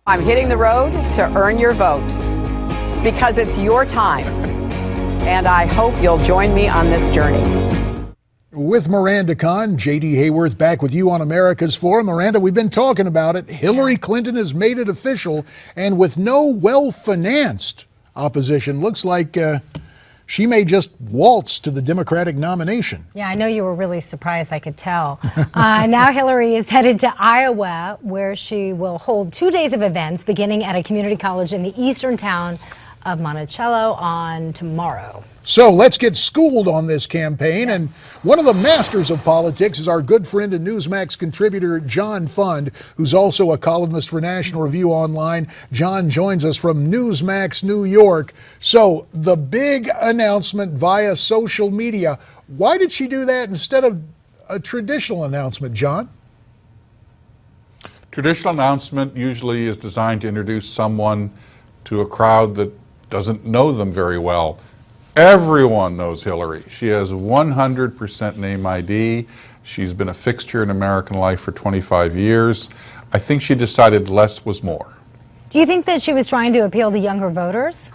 I'm hitting the road to earn your vote because it's your time, and I hope you'll join me on this journey. With Miranda Kahn, J.D. Hayworth back with you on America's Forum. Miranda, we've been talking about it. Hillary Clinton has made it official, and with no well-financed opposition, looks like she may just waltz to the Democratic nomination. Yeah, I know you were really surprised, I could tell. Now Hillary is headed to Iowa, where she will hold 2 days of events, beginning at a community college in the eastern town of Monticello on tomorrow. So let's get schooled on this campaign. Yes. And one of the masters of politics is our good friend and Newsmax contributor, John Fund, who's also a columnist for National Review Online. John joins us from Newsmax, New York. So the big announcement via social media. Why did she do that instead of a traditional announcement, John? Traditional announcement usually is designed to introduce someone to a crowd that doesn't know them very well. Everyone knows Hillary. She has 100% name ID. She's been a fixture in American life for 25 years. I think she decided less was more. Do you think that she was trying to appeal to younger voters?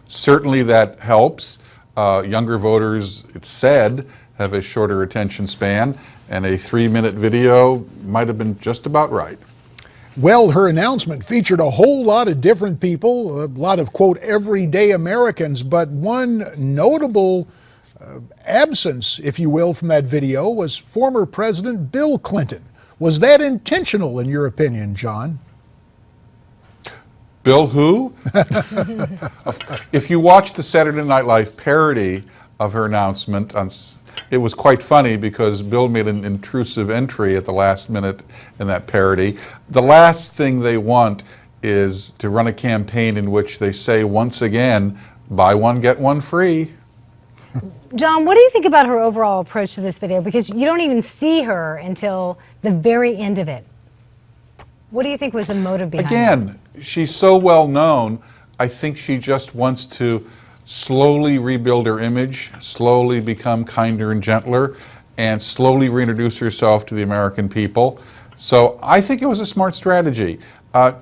Certainly that helps. Younger voters, it's said, have a shorter attention span, and a 3-minute video might have been just about right. Well, her announcement featured a whole lot of different people, a lot of, quote, everyday Americans, but one notable absence, if you will, from that video was former President Bill Clinton. Was that intentional, in your opinion, John? Bill who? If you watch the Saturday Night Live parody of her announcement, it was quite funny because Bill made an intrusive entry at the last minute in that parody. The last thing they want is to run a campaign in which they say once again, buy one, get one free. John, what do you think about her overall approach to this video? Because you don't even see her until the very end of it. What do you think was the motive behind it? Again, she's so well known, I think she just wants to slowly rebuild her image, slowly become kinder and gentler, and slowly reintroduce herself to the American people. So I think it was a smart strategy.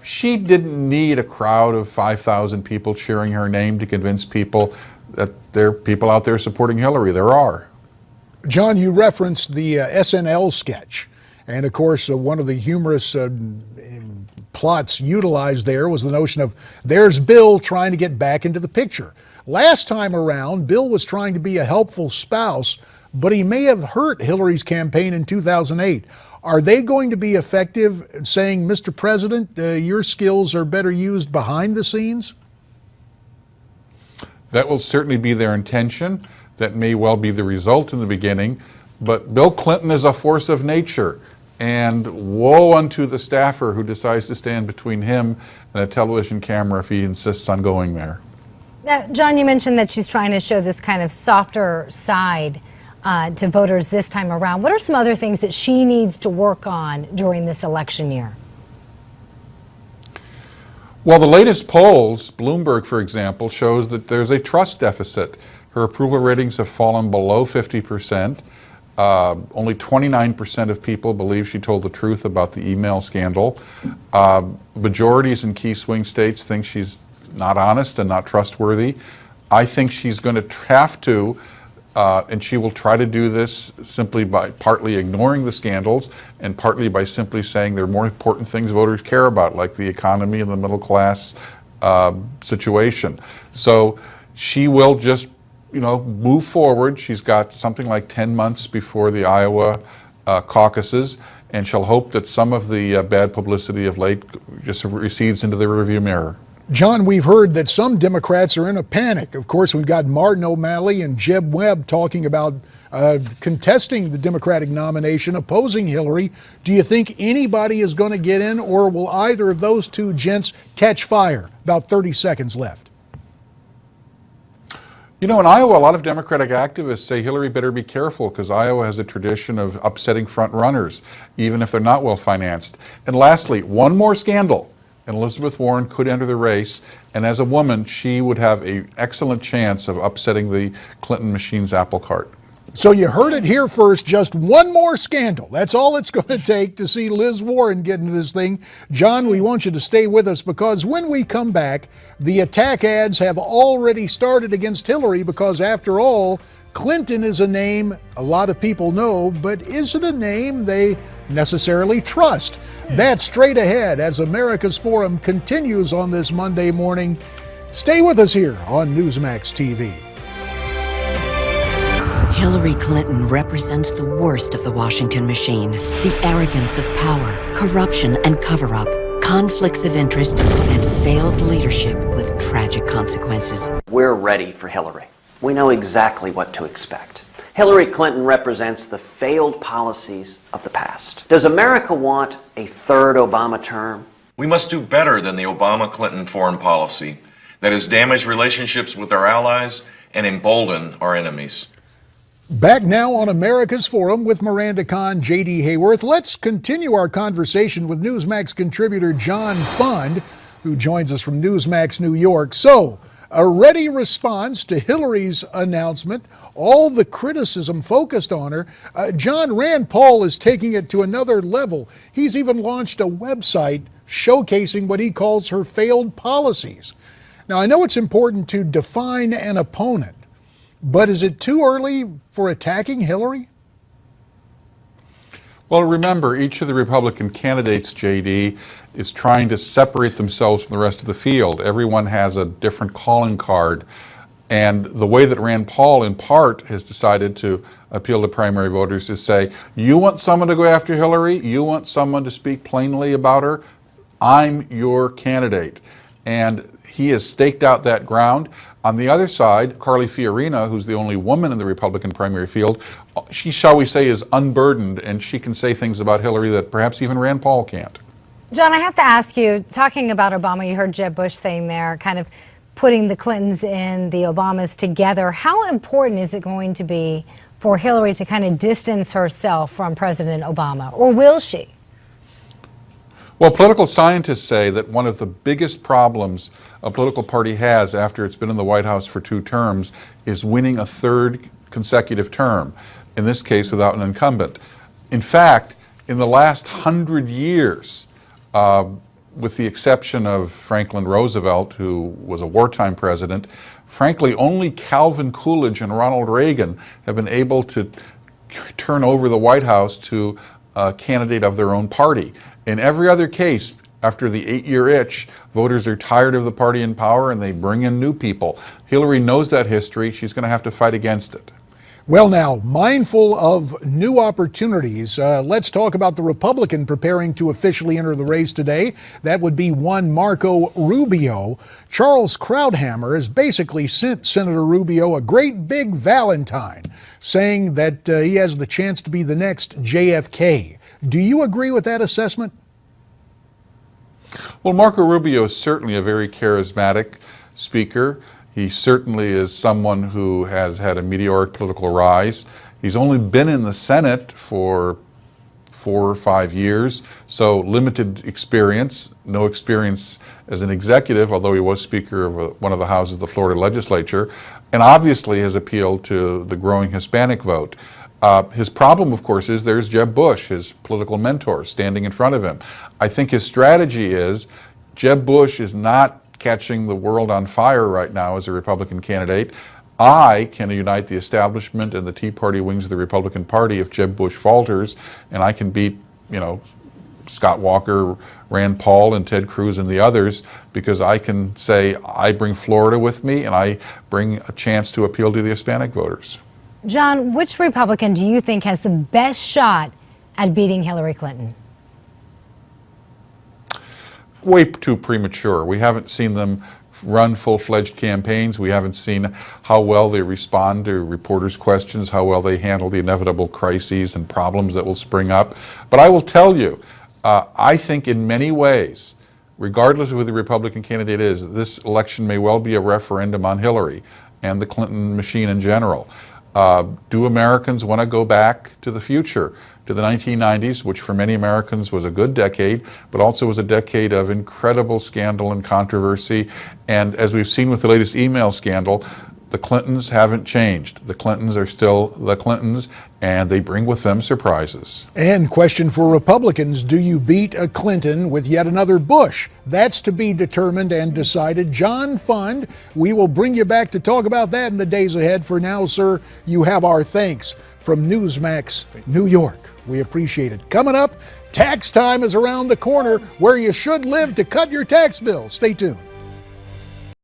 She didn't need a crowd of 5,000 people cheering her name to convince people that there are people out there supporting Hillary. There are. John, you referenced the SNL sketch. And of course, one of the humorous plots utilized there was the notion of there's Bill trying to get back into the picture. Last time around, Bill was trying to be a helpful spouse, but he may have hurt Hillary's campaign in 2008. Are they going to be effective saying, Mr. President, your skills are better used behind the scenes? That will certainly be their intention. That may well be the result in the beginning. But Bill Clinton is a force of nature. And woe unto the staffer who decides to stand between him and a television camera if he insists on going there. Now, John, you mentioned that she's trying to show this kind of softer side to voters this time around. What are some other things that she needs to work on during this election year? Well, the latest polls, Bloomberg, for example, shows that there's a trust deficit. Her approval ratings have fallen below 50%. Only 29% of people believe she told the truth about the email scandal. Majorities in key swing states think she's not honest and not trustworthy. I think she's going to have to, and she will try to do this simply by partly ignoring the scandals and partly by simply saying there are more important things voters care about, like the economy and the middle class situation. So she will just, move forward. She's got something like 10 months before the Iowa caucuses, and she'll hope that some of the bad publicity of late just recedes into the rearview mirror. John, we've heard that some Democrats are in a panic. Of course, we've got Martin O'Malley and Jeb Webb talking about contesting the Democratic nomination, opposing Hillary. Do you think anybody is going to get in, or will either of those two gents catch fire? About 30 seconds left. In Iowa, a lot of Democratic activists say Hillary better be careful because Iowa has a tradition of upsetting front runners, even if they're not well financed. And lastly, one more scandal, and Elizabeth Warren could enter the race, and as a woman, she would have an excellent chance of upsetting the Clinton machine's apple cart. So you heard it here first, just one more scandal. That's all it's going to take to see Liz Warren get into this thing. John, we want you to stay with us because when we come back, the attack ads have already started against Hillary because after all, Clinton is a name a lot of people know, but is it a name they necessarily trust? That's straight ahead as America's Forum continues on this Monday morning. Stay with us here on Newsmax TV. Hillary Clinton represents the worst of the Washington machine. The arrogance of power, corruption and cover-up, conflicts of interest, and failed leadership with tragic consequences. We're ready for Hillary. We know exactly what to expect. Hillary Clinton represents the failed policies of the past. Does America want a third Obama term? We must do better than the Obama-Clinton foreign policy that has damaged relationships with our allies and emboldened our enemies. Back now on America's Forum with Miranda Kahn, J.D. Hayworth. Let's continue our conversation with Newsmax contributor John Fund, who joins us from Newsmax New York. So, a ready response to Hillary's announcement, all the criticism focused on her. John, Rand Paul is taking it to another level. He's even launched a website showcasing what he calls her failed policies. Now, I know it's important to define an opponent, but is it too early for attacking Hillary? Well, remember, each of the Republican candidates, J.D., is trying to separate themselves from the rest of the field. Everyone has a different calling card. And the way that Rand Paul, in part, has decided to appeal to primary voters is say, you want someone to go after Hillary? You want someone to speak plainly about her? I'm your candidate. And he has staked out that ground. On the other side, Carly Fiorina, who's the only woman in the Republican primary field, she, shall we say, is unburdened, and she can say things about Hillary that perhaps even Rand Paul can't. John, I have to ask you, talking about Obama, you heard Jeb Bush saying there, kind of putting the Clintons and the Obamas together. How important is it going to be for Hillary to kind of distance herself from President Obama, or will she? Well, political scientists say that one of the biggest problems a political party has after it's been in the White House for 2 terms is winning a third consecutive term, in this case without an incumbent. In fact, in the last 100 years, with the exception of Franklin Roosevelt, who was a wartime president, frankly, only Calvin Coolidge and Ronald Reagan have been able to turn over the White House to a candidate of their own party. In every other case, after the 8-year itch, voters are tired of the party in power and they bring in new people. Hillary knows that history. She's going to have to fight against it. Well, now, mindful of new opportunities, let's talk about the Republican preparing to officially enter the race today. That would be one Marco Rubio. Charles Krauthammer has basically sent Senator Rubio a great big Valentine, saying that he has the chance to be the next JFK. Do you agree with that assessment? Well, Marco Rubio is certainly a very charismatic speaker. He certainly is someone who has had a meteoric political rise. He's only been in the Senate for 4 or 5 years, so limited experience, no experience as an executive, although he was Speaker of one of the houses of the Florida legislature, and obviously has appealed to the growing Hispanic vote. His problem, of course, is there's Jeb Bush, his political mentor, standing in front of him. I think his strategy is Jeb Bush is not catching the world on fire right now as a Republican candidate. I can unite the establishment and the Tea Party wings of the Republican Party if Jeb Bush falters, and I can beat, Scott Walker, Rand Paul, and Ted Cruz and the others, because I can say I bring Florida with me and I bring a chance to appeal to the Hispanic voters. John, which Republican do you think has the best shot at beating Hillary Clinton? Way too premature. We haven't seen them run full-fledged campaigns. We haven't seen how well they respond to reporters' questions, how well they handle the inevitable crises and problems that will spring up. But I will tell you, I think in many ways, regardless of who the Republican candidate is, this election may well be a referendum on Hillary and the Clinton machine in general. Do Americans want to go back to the future, to the 1990s, which for many Americans was a good decade, but also was a decade of incredible scandal and controversy. And as we've seen with the latest email scandal, the Clintons haven't changed. The Clintons are still the Clintons, and they bring with them surprises. And question for Republicans, do you beat a Clinton with yet another Bush? That's to be determined and decided. John Fund, we will bring you back to talk about that in the days ahead. For now, sir, you have our thanks from Newsmax, New York. We appreciate it. Coming up, tax time is around the corner, where you should live to cut your tax bill. Stay tuned.